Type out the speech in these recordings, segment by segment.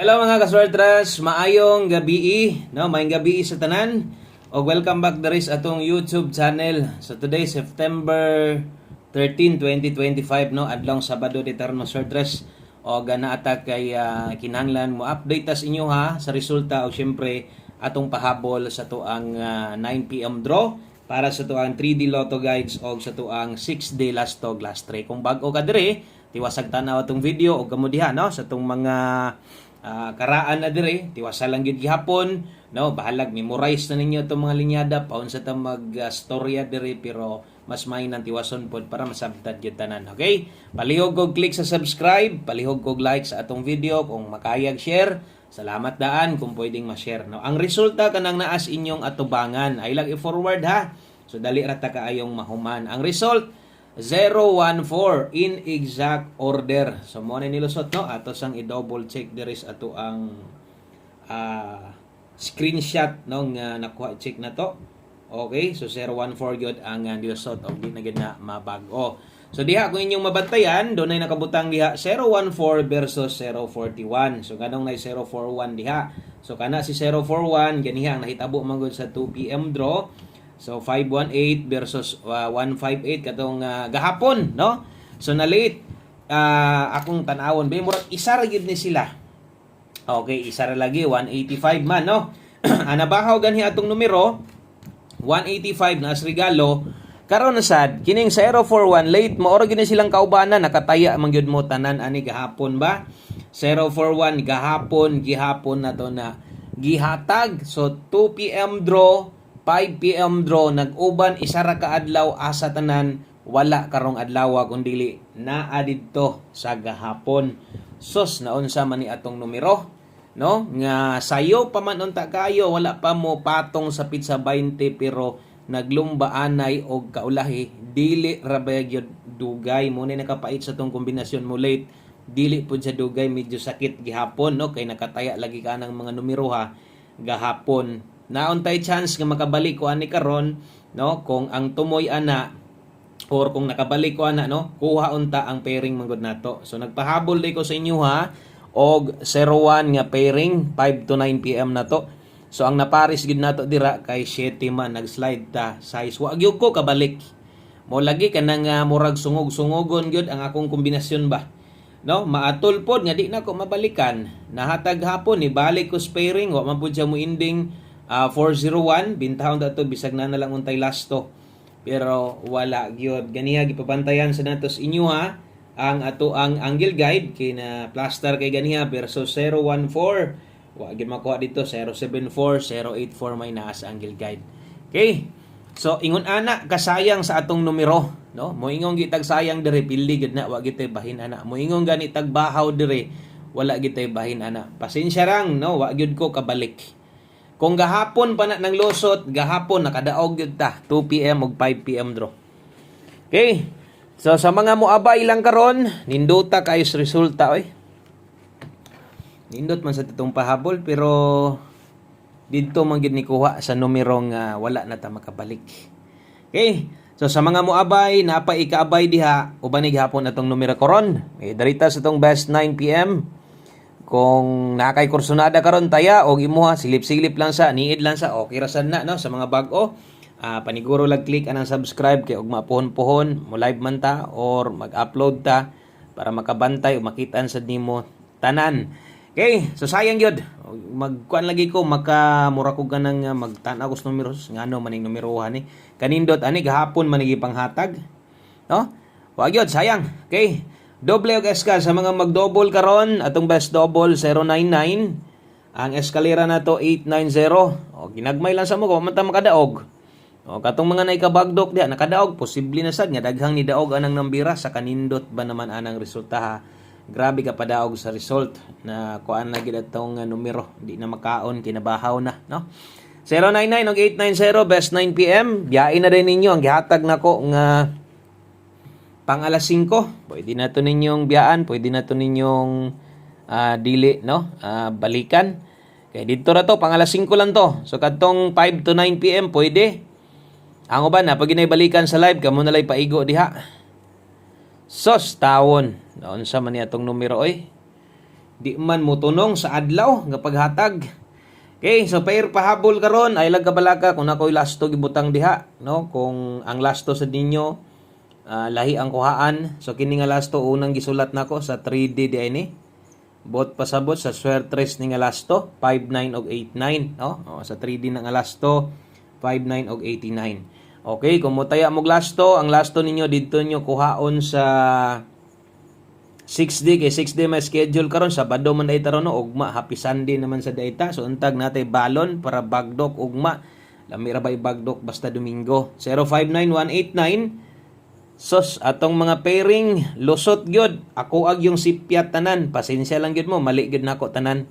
Hello mga kaswertras, maayong gabi, no? Maayong gabi sa tanan. O welcome back diri sa atong YouTube channel. So today September 13, 2025, no? Adlong Sabado di tarno swertras. O ganaata kay kinahanglan mo update tas inyo ha sa resulta o syempre atong pahabol sa tuang 9 PM draw para sa tuang 3D Lotto guides o sa tuang 6-day last tog last tray. Kung bag-o ka diri, tiwasag tanaw atong video o kamo diha no sa tong mga karaan na dire tiwasa lang gyud gihapon no bahalag memorize na ninyo itong mga linyada paun sa ta mag storya dire pero mas may nang tiwason pod para masabtan gyud tanan. Okay, palihog og click sa subscribe, palihog og like sa atong video, kung makayag share salamat daan kung pwedeng ma-share no. Ang resulta kanang naas inyong atubangan ay lang i-forward ha, so dali ra ta kaayong mahuman. Ang result 014 in exact order. So mo na nilusot no ato sang i-double check diris ato ang screenshot no nga nakuha check na to. Okay, so 014 gyud ang nilusot og di na gyud na mabag-o. So diha kung inyong mabantayan, dunay nakabutang diha 014 versus 041. So ganong nay 041 diha. So kana si 041 ganiha ang nahitabo man gud sa 2 PM draw. So 518 versus 158 katong gahapon no. So na late akong tan-awon bay murag isa ra gyud ni sila. Okay, isa ra lagi 185 man no. Anabahaw ganhi atong numero 185 na as regalo. Karon na sad kining 041 late mo ora gyud silang kaubanan, nakataya man gyud mo tanan ani gahapon ba. 041 gihapon na to na gihatag. So 2 PM draw 5 PM draw nag-uban isa ra ka adlaw asa tanan wala karong adlaw kundi naa didto sa gahapon. Sus naunsa man ni atong numero no nga sayo pa man unta kayo wala pa mo patong sa pizza 20 pero naglumbaanay og kaulahi dili ra ba gyud dugay mo ni nakapait sa tong kombinasyon mo late dili pud sa dugay medyo sakit gihapon no kay nakataya lagi ka ng mga numero ha gahapon. Nauntay chance nga makabalik ko ani karon no kung ang tumoy ana or kung nakabalik ko ana no kuha unta ang pairing manggod nato. So nagpahabol day ko sa inyo ha og 01 nga pairing 5 to 9 PM na to. So ang naparis gid nato dira kay 7 man nagslide ta size wa gyud ko kabalik. Mo lagi kanang murag sungog-sungogon gyud ang akong kombinasyon ba. No, maatol pod nga di na ko mabalikan. Nahatag hapon ni balik ko pairing wa man pud siya mo ending 401 bintahon dato bisag na lang untay lasto pero wala gyud ganiha gipabantayan sa natos inyo ha ang ato ang angle guide kay na plaster kay ganiha versus 014 wa gyud makuha dito 074 084 may naa sa angle guide. Okay, so ingon ana kasayang sa atong numero no mo ingon gitag sayang dire pildi gid na wa gitay bahin ana mo ingon gani tag bahaw dire wala gitay bahin ana pasensya rang no wa gyud ko kabalik. Kung gahapon pa na ng lusot, gahapon nakadaog yun ta. 2 PM o 5 PM draw. Okay. So sa mga muabay lang karon, ninduta kayo sa resulta. Oy. Nindot man sa titong pahabol, pero dito man gid ni kuha sa numerong wala na ta makabalik. Okay. So sa mga muabay, napa ikaabay diha, uban ni gihapon atong numero karon. Darita sa tong best 9 PM. Kung nakay kursunada karon taya og imuha silip-silip lang sa niid lang sa okay ra sad na no sa mga bag-o paniguro lag click anang subscribe kay og mapuhon-puhon mo live man ta or mag-upload ta para makabantay o makitaan sad nimo tanan. Okay, so sayang gyud magkuan lagi ko makamura ko ganang magtan-aw ko sa numeros ngano maning numerohan ni kanindot ani gahapon man panghatag no wa gyud sayang. Okay, doble og eskal sa mga mag-double karon atong best double 099 ang eskalera nato 890 o ginagmay lang sa mo ko man ta makadaog o katong mga naikabagdok diha nakadaog posible na sad nga daghang ni daog anang nambira sa kanindot ba naman anang resulta ha. Grabe ka padaog sa result na kuan na gid atong numero di na makaon kinabahaw na no 099 og 890 best 9 PM biyain na din ninyo ang gihatag nako nga pang alas 5, pwede na to ninyong biyaan, pwede na to ninyong dili, no? Balikan. Kaya dito na to, pang alas 5 lang to. So, katong 5 to 9 PM, pwede. Ang uban na, pag balikan sa live, kamo na lang paigo diha. Sos, tawon. Naon sa man atong numero, oy. di man mutunong sa adlaw nga paghatag. Okay, so pair pahabol karon ay lag kabalaka kung ako'y lasto gibutang diha, no? Kung ang lasto sa ninyo lahi ang kuhaan. So kini nga lasto unang gisulat nako sa 3D di ini. Bot pasabot sa swertres ni nga lasto 59 og 89, no? O, sa 3D na nga lasto 59 og 89. Okay, kung mutaya mo lasto, ang lasto ninyo dito nyo kuhaon sa 6D kay 6D may schedule karon Sabado man dayta ron, no? Ugma happy Sunday naman sa dayta. So untag natay balon para bagdok ugma. Lami ra bay bagdok basta Domingo. 059189. Sos atong mga pairing lusot gyud. Ako ag yung sipyat tanan. Pasensya lang gyud mo, mali gyud nako tanan.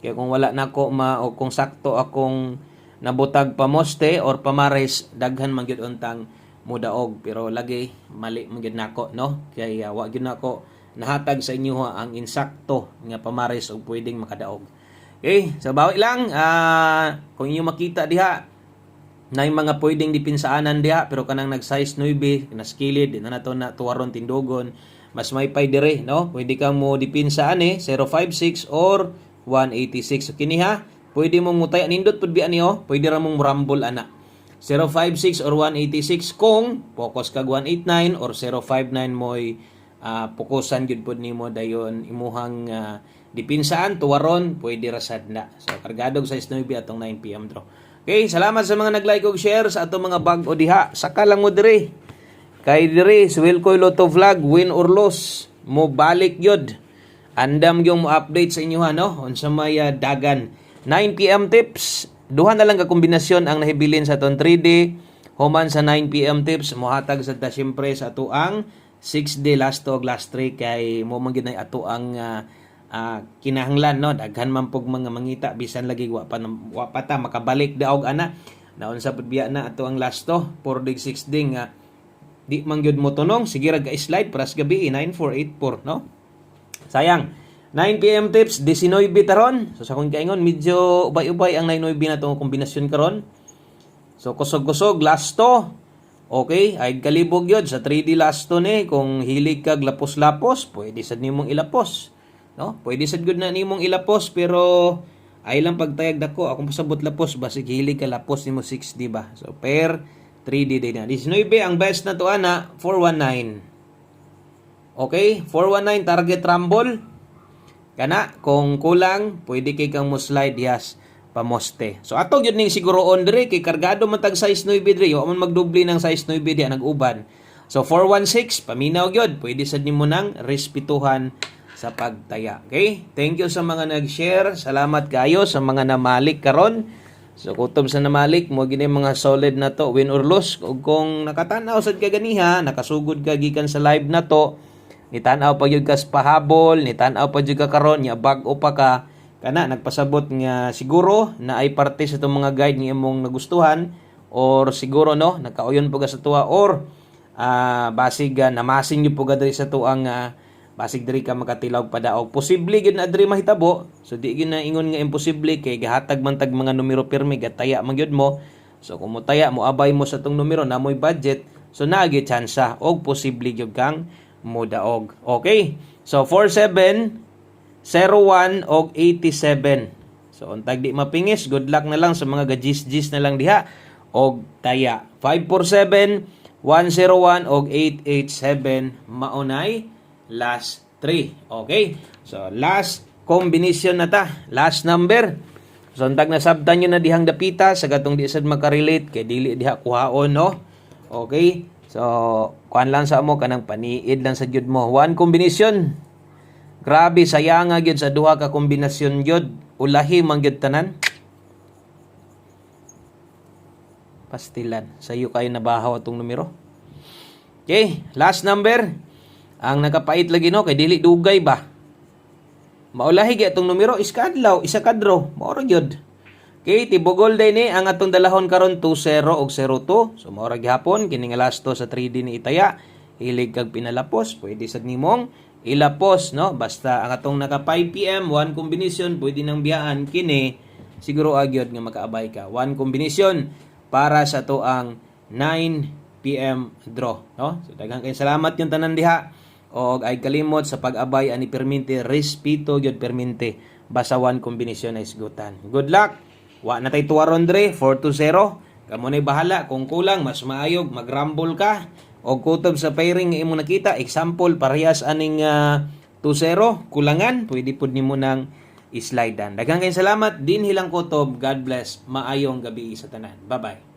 Kaya kung wala nako o kung sakto akong nabutag pamoste or pamares, daghan man gyud untang mudaog. Pero lagi mali man gyud nako, no? Kaya wa gyud nako nahatag sa inyo ang insakto nga pamares og pwedeng makadaog. Okay, so bawi lang kung inyo makita diha na yung mga pwedeng dipinsaanan diha pero kanang nag-size 9 na skilled na nato na tuwaron tindogon mas may pay dire, no? Pwede kang mo dipinsaan 056 or 186. So kini ha, pwede mo mutay nindot pud bi ani pwede ra mong rumble ana. 056 or 186 kung focus kag 189 or 059 moy pukusan gyud pud nimo dayon imuhang dipinsaan tuwaron pwede ra sad na. So kargadog size 9 atong 9 PM draw. Okay, salamat sa mga nag-like ug share sa atong mga bag o diha. Saka lang mo dire. Kay dire Swelcoy Lotto Vlog win or loss mo balik yod. Andam yung mo update sa inyo ha, no? Unsa may dagan 9 PM tips. Duha na lang ka kombinasyon ang nahibilin sa aton 3D. Human sa 9 PM tips mohatag sa ta syempre sa ato ang 6D last to last 3 kay mo man gid ato ang kinahanglan, no? Daghan man pog mga mangita bisan lagi wa pa ta makabalik daog ana. Naon sa pudbiya na ato ang lasto 4D 6D nga di man gyud mo tunong sige ra ga-slide paras gabi 9484, no? Sayang 9 PM tips 19 taron. So sa kung kaingon medyo ubay-ubay ang 99 na tong kombinasyon karon. So kusog-kusog lasto. Okay, ay kalibog yun sa 3D lasto ni kung hilig kag lapos-lapos, pwede sad nimong ilapos. No? Pwede sad good na nimong ilapos pero ay lang pagtayag dako akong pasabot lapos basig hilig ka lapos nimo 6D ba. So per 3D din na. 19 ang best na to ana 419. Okay, 419 target rumble. Kana kung kulang pwede kay kang mo slide yes pamoste. So ato gyud ning siguroon dire kay kargado man tag size 9 dire, wa man magdoble ng size 9 diha nag-uban. So 416 paminaw gyud, pwede sad nimo nang respetuhan sa pagtaya. Okay? Thank you sa mga nag-share. Salamat kayo sa mga namalik karon. So kutob sa namalik mo gini mga solid na to win or loss. Ug kung nakatan-aw sad ka ganiha, nakasugod ka gikan sa live na to, nitan-aw pa gyud ka sa pahabol, nitan-aw pa gyud ka karon nya bag-o pa ka kana nagpasabot nga siguro na ay parte sa itong mga guide ni imong nagustuhan or siguro no nakauyon po ka sa tuwa or basig namasing niyo po ka diri sa tuang basig diri ka makatilaw padaog posible gid na diri mahitabo so di gid na ingon nga imposible kay gahatag man tag mga numero pirmi gataya man gyud mo so kung mo taya mo abay mo sa tong numero na moy budget so naagi tsansa og posible gyud kang modaog. Okay, so 47 01 og 87. So untag di mapingis, good luck na lang sa mga gajis-jis na lang diha og taya. 547 101 og 887 maunay last 3. Okay? So last combination na ta, last number. So untag nasabtan nyo na dihang dapita sa gatong di sad makarelate kay dili diha kuhaon, no? Okay? So kuan lang sa mo kanang paniid lang sa gyud mo. One combination. Grabe sayang nga gyud sa duha ka kombinasyon gyud. Ulahi man gyud tanan. Pastilan. Sayo kayo nabahaw atong numero. Okay, last number. Ang nakapait lagi no kay dili dugay ba. Maulahi gyud atong numero iskadlaw, isa kadro, mao ra gyud. Okay, tibugol day ni ang atong dalahon karon 20 og 02. So mao ra gihapon kini nga last to sa 3D ni Itaya. Hilig kag pinalapos, pwede sad nimong ilapos, no? Basta ang atong naka 5 PM, one combination, pwede nang biyaan kini, siguro agyod nga makaabay ka. One combination para sa to ang 9 PM draw, no? So daghang kay salamat yung tanan diha. o ay kalimot sa pag-abay ani permente respeto gyud permente basawan kombinasyon na isgutan. Good luck. Wa na tay tuwaron dre 4-0. Kamo nay bahala kung kulang mas maayog mag-rumble ka o kutob sa pairing nga imo nakita example parehas aning 2-0 kulangan pwede pud nimo nang islidean. Daghang kayong salamat din hilang kutob. God bless. Maayong gabi sa tanan. Bye-bye.